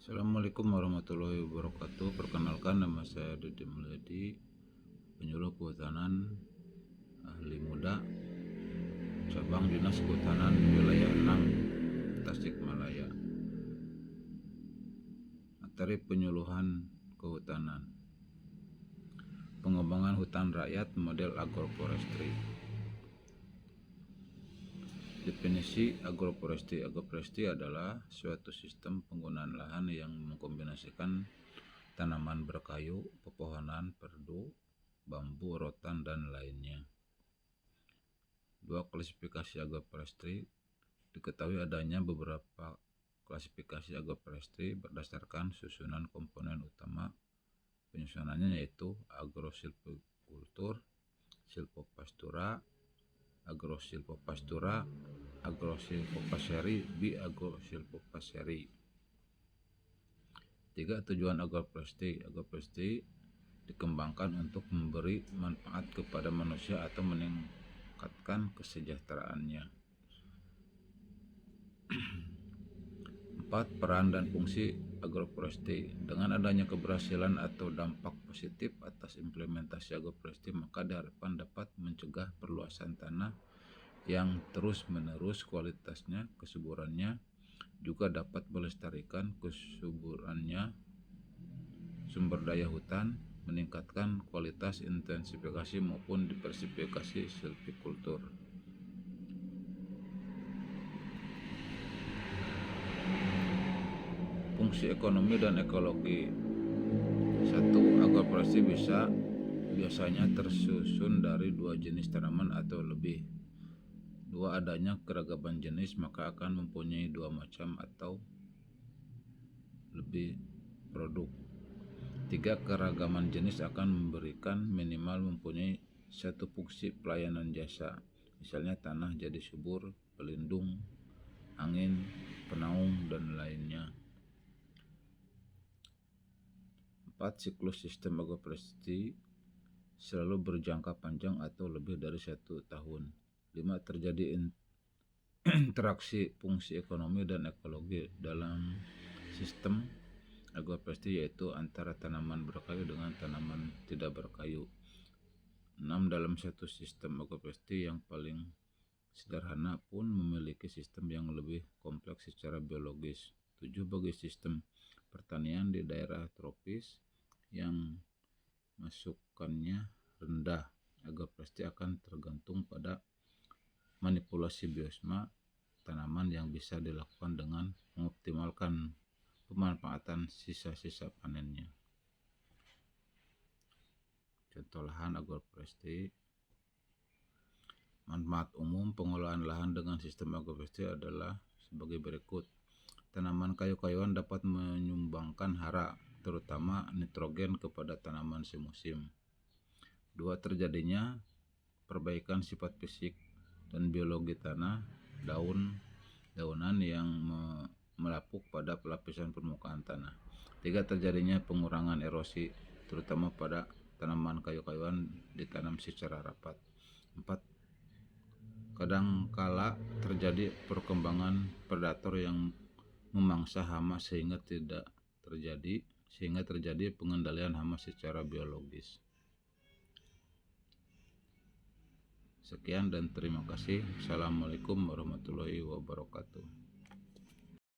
Assalamualaikum warahmatullahi wabarakatuh. Perkenalkan, nama saya Dede Mulyadi, penyuluh kehutanan ahli muda, cabang Dinas Kehutanan wilayah 6 Tasikmalaya. Materi penyuluhan kehutanan, pengembangan hutan rakyat model agroforestry. Definisi agroforestry. Agroforestry adalah suatu sistem penggunaan lahan yang mengkombinasikan tanaman berkayu, pepohonan, perdu, bambu, rotan, dan lainnya. Dua klasifikasi agroforestry. Diketahui adanya beberapa klasifikasi agroforestry berdasarkan susunan komponen utama penyusunannya, yaitu agrosilvikultur, silvopastura, agrosilvopastura, agrosilvopaseri, biagrosilvopaseri. 3. Tujuan agroforestry. Agroforestry dikembangkan untuk memberi manfaat kepada manusia atau meningkatkan kesejahteraannya. 4. Peran dan fungsi agroforestry. Dengan adanya keberhasilan atau dampak positif atas implementasi agroforestry, maka diharapkan dapat mencegah perluasan tanah yang terus-menerus kualitasnya, kesuburannya, juga dapat melestarikan kesuburannya sumber daya hutan, meningkatkan kualitas intensifikasi maupun diversifikasi silvikultur. Fungsi ekonomi dan ekologi. 1. Agroforestry biasanya tersusun dari 2 jenis tanaman atau lebih. 2. Adanya keragaman jenis, maka akan mempunyai 2 macam atau lebih produk. 3. Keragaman jenis akan memberikan minimal mempunyai satu fungsi pelayanan jasa, misalnya tanah jadi subur, pelindung angin, penaung, dan lainnya. 4. Siklus sistem agroforestry selalu berjangka panjang atau lebih dari 1 tahun. 5. Terjadi interaksi fungsi ekonomi dan ekologi dalam sistem agroforestry, yaitu antara tanaman berkayu dengan tanaman tidak berkayu. 6. Dalam satu sistem agroforestry yang paling sederhana pun memiliki sistem yang lebih kompleks secara biologis. 7. Bagi sistem pertanian di daerah tropis yang masukannya rendah, agroforestry akan tergantung pada manipulasi biosma tanaman yang bisa dilakukan dengan mengoptimalkan pemanfaatan sisa-sisa panennya. Contoh lahan agroforestry. Manfaat umum pengelolaan lahan dengan sistem agroforestry adalah sebagai berikut. Tanaman kayu-kayuan dapat menyumbangkan hara, terutama nitrogen, kepada tanaman semusim. 2. Terjadinya perbaikan sifat fisik dan biologi tanah, daunan yang melapuk pada lapisan permukaan tanah. 3. Terjadinya pengurangan erosi, terutama pada tanaman kayu-kayuan ditanam secara rapat. 4. Kadangkala terjadi perkembangan predator yang memangsa hama sehingga terjadi pengendalian hama secara biologis. Sekian dan terima kasih. Assalamualaikum warahmatullahi wabarakatuh.